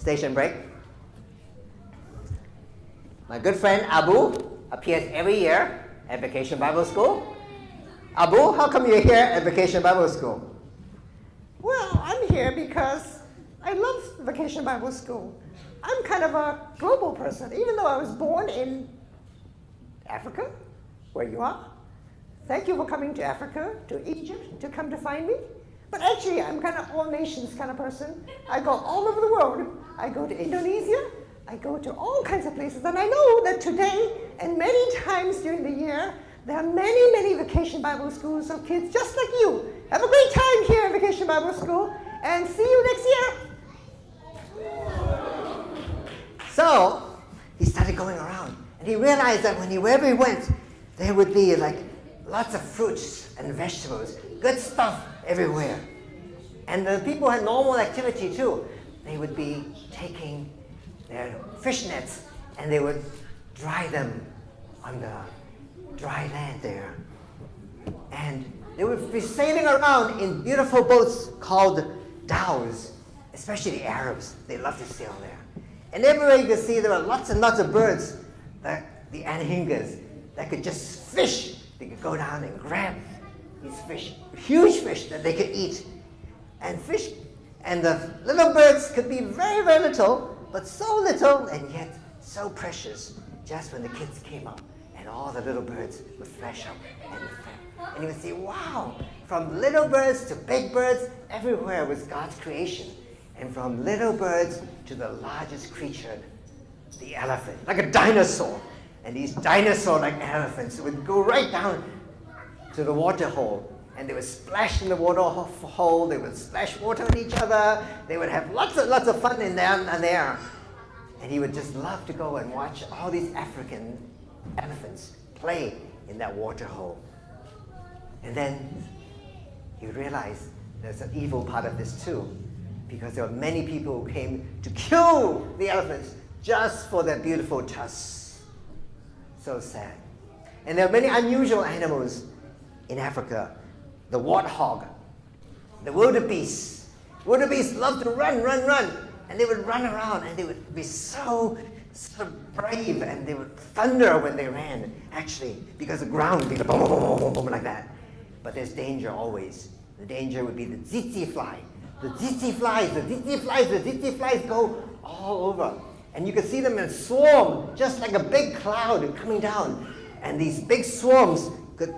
Station break. My good friend Abu appears every year at Vacation Bible School. Abu, how come you're here at Vacation Bible School? Well, I'm here because I love Vacation Bible School. I'm kind of a global person, even though I was born in Africa, where you are. Thank you for coming to Africa, to Egypt, to come to find me. But actually, I'm kind of all nations kind of person. I go all over the world. I go to Indonesia. I go to all kinds of places. And I know that today, and many times during the year, there are many, many Vacation Bible Schools of kids just like you. Have a great time here at Vacation Bible School, and see you next year. So, he started going around, and he realized that wherever he went, there would be like lots of fruits and vegetables, good stuff everywhere. And the people had normal activity too. They would be taking their fish nets and they would dry them on the dry land there. And they would be sailing around in beautiful boats called dhows, especially the Arabs. They love to sail there. And everywhere you could see there were lots and lots of birds, the anhingas, that could just fish. They could go down and grab these fish, huge fish that they could eat. And fish, and the little birds could be very, very little, but so little and yet so precious. Just when the kids came up, and all the little birds would flash up and flash. And you would see, wow, from little birds to big birds, everywhere was God's creation. And from little birds to the largest creature, the elephant, like a dinosaur. And these dinosaur-like elephants would go right down to the water hole. And they would splash in the water hole. They would splash water on each other. They would have lots of fun in there. And he would just love to go and watch all these African elephants play in that water hole. And then he realized there's an evil part of this too, because there were many people who came to kill the elephants just for their beautiful tusks. So sad. And there are many unusual animals in Africa. The warthog, the wildebeest. Wildebeest love to run. And they would run around and they would be so brave, and they would thunder when they ran, actually, because the ground would be boom, boom, boom, boom, boom, like that. But there's danger always. The danger would be the tsetse fly. The tsetse flies go all over. And you could see them in a swarm, just like a big cloud coming down. And these big swarms could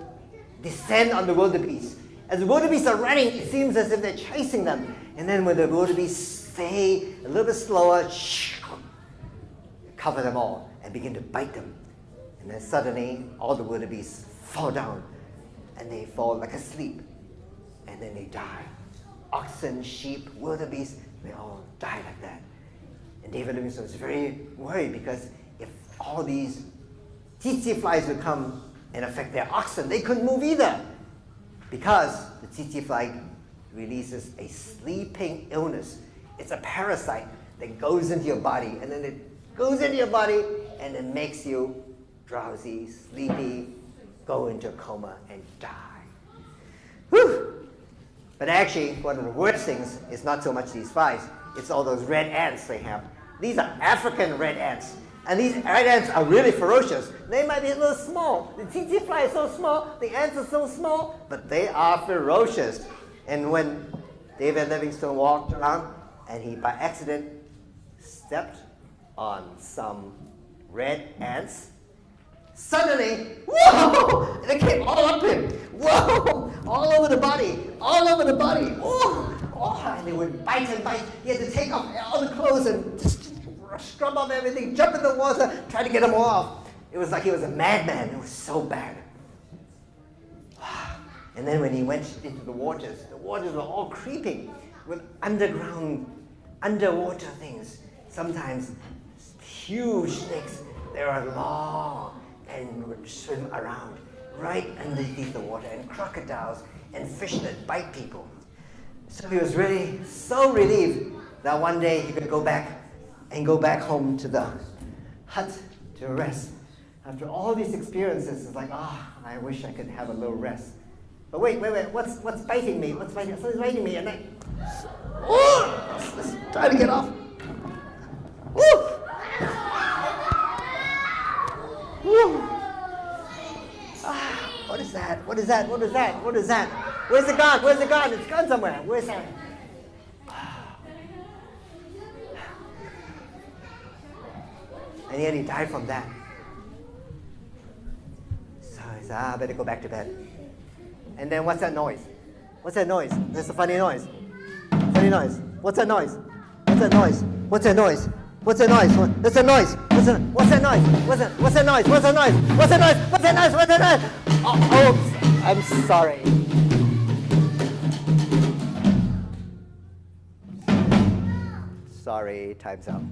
descend on the wildebeest. As the wildebeest are running, it seems as if they're chasing them. And then when the wildebeest stay a little bit slower, cover them all and begin to bite them. And then suddenly, all the wildebeest fall down. And they fall like asleep. And then they die. Oxen, sheep, wildebeest, they all die like that. And David Livingstone was very worried, because if all these tsetse flies would come and affect their oxen, they couldn't move either, because the tsetse fly releases a sleeping illness. It's a parasite that goes into your body, and then it goes into your body and it makes you drowsy, sleepy, go into a coma and die. Whew. But actually, one of the worst things is not so much these flies, it's all those red ants they have. These are African red ants. And these red ants are really ferocious. They might be a little small. The tsetse fly is so small, the ants are so small, but they are ferocious. And when David Livingstone walked around and he, by accident, stepped on some red ants, suddenly, whoa! They came all up him. Whoa! All over the body. Whoa! Oh, and they would bite and bite. He had to take off all the clothes and just scrub off everything, jump in the water, try to get them all off. It was like he was a madman. It was so bad. And then when he went into the waters were all creeping with underwater things. Sometimes huge snakes, they are long and would swim around right underneath the water, and crocodiles and fish that bite people. So he was really so relieved that one day he could go back home to the hut to rest. After all these experiences, it's like, I wish I could have a little rest. But wait, what's biting me? Something's biting me, and let's try to get off. is that? What is that? What is that? Where's the gun? Where's the gun? It's gone somewhere. Where's that? And yet he died from that. So he said, I better go back to bed. And then what's that noise? What's that noise? There's a funny noise. Funny noise. What's that noise? What's that noise? What's that noise? What's that noise? What's that noise? What's that noise? What's that noise? What's that noise? What's that noise? What's that noise? What's that noise? Oh, I'm sorry. Sorry, time's up.